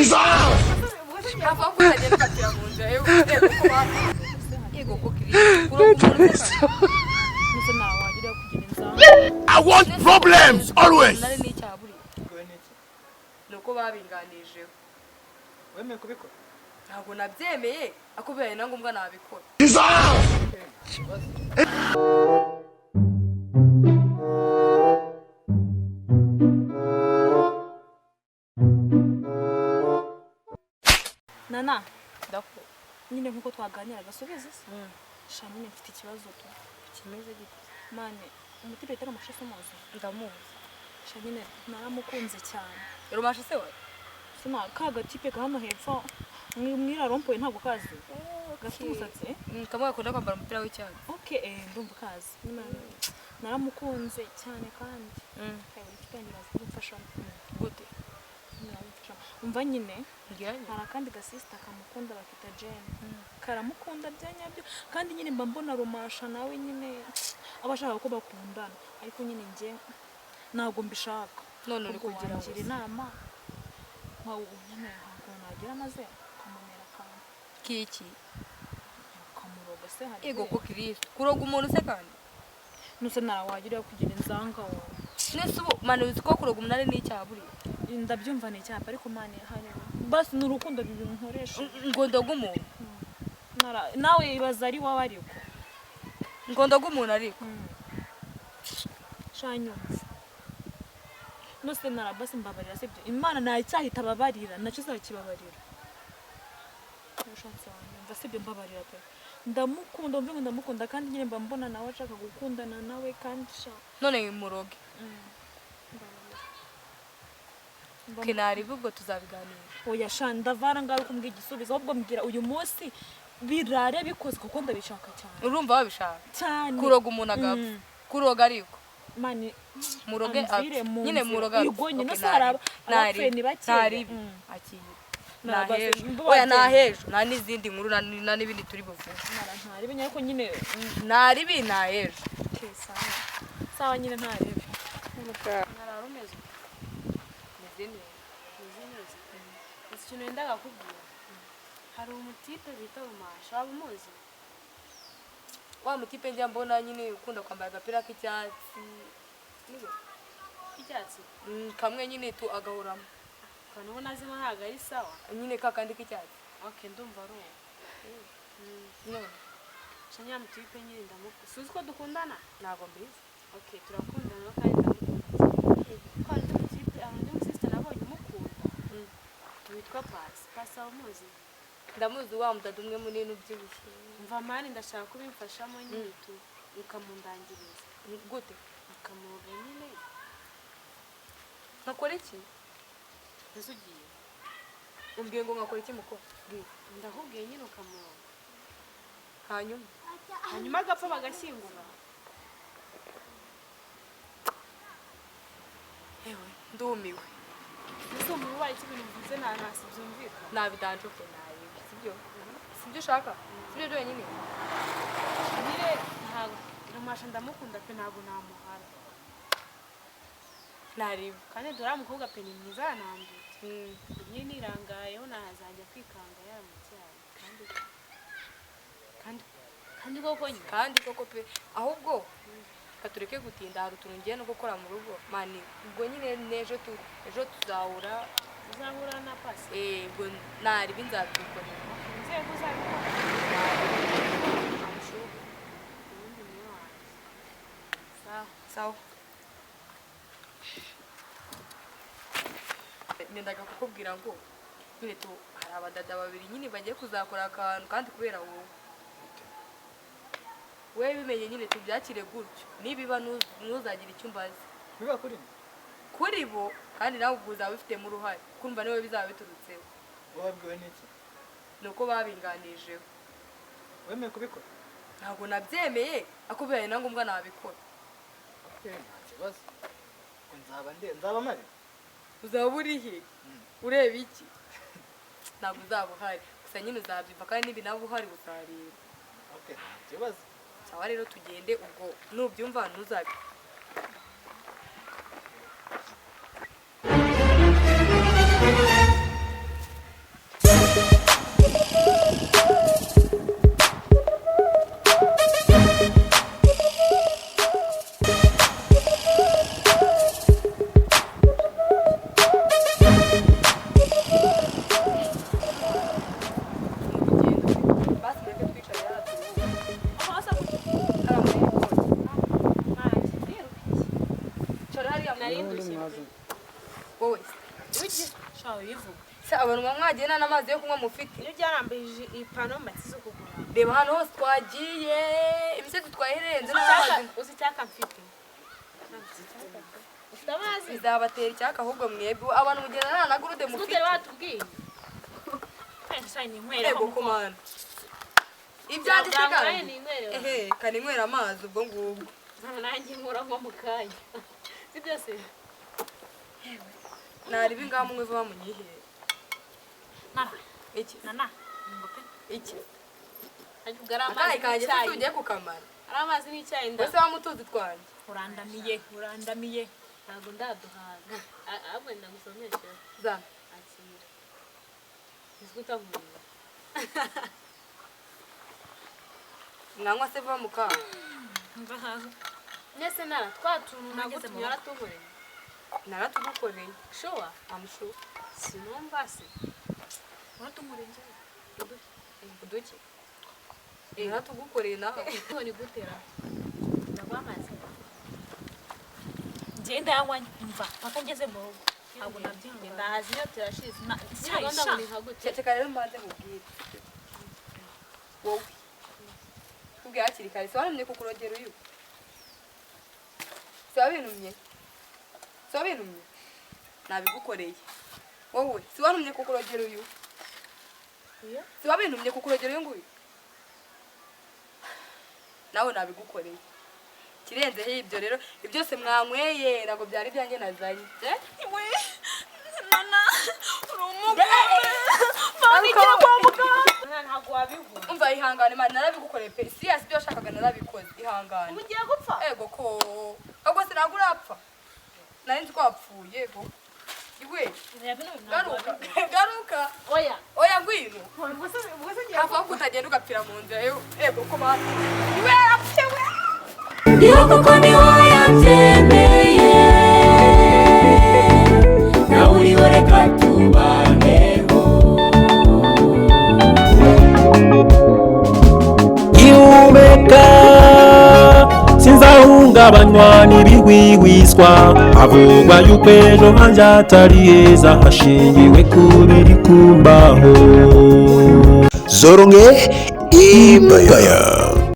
I want problems always. Nuko babinganije. Wemeye kubikora? Ntabwo nabyemeye akubeye na ngombwa nabikora. Nana, ndako. Nyine nkuko twaganira gasubiza se. Sha nyine mfite ikibazo tu. Kimeze gite? Mane, umuti Petero Mashase muzi. Ndamuzi. Sha nyine naramukunze cyane. Rumasha se we? Sima kaga tipe ka hano hepfo. Mwira rompoye ntabwo kazi. Gafite umusatsi. Kamwe akunda kwambara umupira w'icyatsi. Okay, ndumva kazi. Naramukunze cyane kandi. Kayo kitangira kumfasha. Gute? Umva nyine Ngiranye. hari akandi gasista kamukunda bakita Jane. Karamukunda byanyabyo kandi nyine mba mbona Rumasha nawe nyine abashaka ko bakundana ariko nyine nge ntago mbishaka. None uri kugira ngo inama nkawo nyine ntabwo nagira maze kamunera kandi kiki kamuroga se hari ego ko Kristo kuroga umuntu se kandi nuse narawagira kugira inzanga wo nese ubu mane uzi ko kuroga umunari n'icyaburi ndabyumva ne cyapa ariko mane hari basi n'urukundo bibinkoresha ngo ndoga umuntu nawe ibaza ari wawe ariko ngo ndoga umuntu ariko shanyumva nose narabasi mbabarira sibyo Imana nacyahita babarira nacyo zakibabarira nashatse wanyumva sibyo mbabarira pe ndamukunda mvuga ndamukunda kandi nyine mba mbona nawe ashaka gukundana nawe kandi sha none muroge kinari bubwo tuzabiganira oya sha ndavara ngaruka mbwe igisubizo ahubwo mbwira uyu munsi birare bikoze kuko ndabishaka cyane urumva wabishaka cyane kuroga umuntu agapfa kuroga ariko mani muroge nyine muroga igonye no saraba abapfe ni bake oya nahejo nta n'izindi nkuru na n'ibindi turi buvuge ntari binye ariko nyine ntari binahejo sawa nyine ntari nararumeze ikintu yendaga kubwira hari umutipe bita Rumasha waba umuzi wa mutipe njya mbona nyine ukunda kwambara agapira k'icyatsi icyatsi kamwe nyine tu agahoramo kandi ubona azima ntabwo ari sawa nyine kakandi k'icyatsi okay ndumva ari uwo none shanya mutipe nyine ndamukunda suzi ko dukundana ntabwo mbizi okay turakundana kandi ndamukunda kandi mutipe abandi musista nabonye umukunda witwa Pasi umuzi ndamuzi wa mudada umwe munini ubyibushye mva mani ndashaka kubimfashamo nyine ukamundangiriza gute akamuroga nyine nkakora iki ese ugiye umbwiye ngo nkakora iki muko ndahubwiye nyine ukamuroga hanyuma agapfa bagashyingura ewe ndumiwe ese umuntu ubaye ibintu mvuze ntasi byumvikana nabidanjuke nabi sibyo ushaka sibyo byonyine nyine ntabwo Rumasha ndamukunda pe ntabwo namuhara naribu kandi dore umukobwa pe ni mwiza aranambitse nyine irangayeho nazajya kwikanga yaramutyaye kandi koko pe ahubwo katureke gutinda hari utuntu ngiye no gukora mu rugo mani ubwo nyine ejo tuzahura na Pasi ubwo naribi nzabyikorera inzego zabikora sawa nendaga kukubwira ngo nyine hari abadada babiri nyine bagiye kuzakora akantu kandi kubera wowe bimenye nyine tubyakire gutyo nibiba ntuzagire icyo umbaza biba kuri bo kandi nawe ubwo uzaba ubifitemo uruhare kumva niwe bizaba biturutseho wabwiwe n'iki nuko babinganijeho wemeye kubikora ntabwo nabyemeye akubeye na ngombwa nabikora nta kibazo nzaba mari uzaba uri he ureba iki ntabwo uzaba uhari gusa nyine uzabyumva kandi n'ibinaba uhari uzareba nta kibazo sawa rero tugende ubwo nubyumva ntuzabe wowe Wiki shawo yivuga. se abantu mwagenda n'amazi yo kunywa mufite Iyo byarambije ipano matizo kugura. reba hano hose twagiye imisatsi twayirenze n'amazi Uzi cyaka mfite. Ufitamazi bizabatera icyaka ahubwo mwebwe abantu mugenda nta na gurude mufite Suteri watubwiye. Pensa ni nkwera yego kumana ibyanjye se kandi ni nkwera. kani nywera amazi ubwo ngubwo Nanjye nkora nko mukanya. Si byose. nari bingaha mwe vuba munyihere Nana. iki Nana. Ngope. iki Ajugara akayi amazi kanjye se n'icyayi. tugiye kukamara Ari amazi n'icyayi nda. bose bamutuzi twanjye urandamiye Ntabwo ndaduhaga. Ahubwo ndagusomesha. za Akira. Nzikutavuga. mwanywa se vuba mukaka Nese nara twatuntu nagute yaratubure. naratugukoreye Sure. amushu Sinumva se. uratumurenze uduki naratugukoreye nawe Ni gutera. Ndabamaze. ngenda yanywa mva paka ngeze mu rugo ntabwo nabyanga Ndahazi iyo turashize. Cyayi Niganda sha. ngo nihagute. ceceka rero mbanze mubwire wowe ubwe hakiri kare se wanumye kukurogera uyu se wabintumye nabigukoreye wowe se wanumye kukurogera uyu se wabintumye kukurogera uyu nguyu nawe nabigukoreye kirenzeho ibyo rero ibyo byose mwanyweye ntabwo byari byanjye nazanye nana uri umugore babigira kwa muganga Ntabwo wabivuga. umva ihangane mani narabigukoreye pe siyasi ibyo washakaga narabikoze ihangane Mugiye gupfa. ego ko ahubwo se ntabwo urapfa nari nzi ko wapfuye ego iwe garuka oya ngwino hafi aho utagenda ugapfira mu nzira ego ko bapfa iwe yapfuye iyo koko ni wowe yabyemeye nawe uriho reka tubaneho ihumeka sinzahungabanywa n'ibihwihwiswa havugwa yuko ejo hanjye hatari heza hashingiwe ku biri kumbaho Zoronge Ibaya.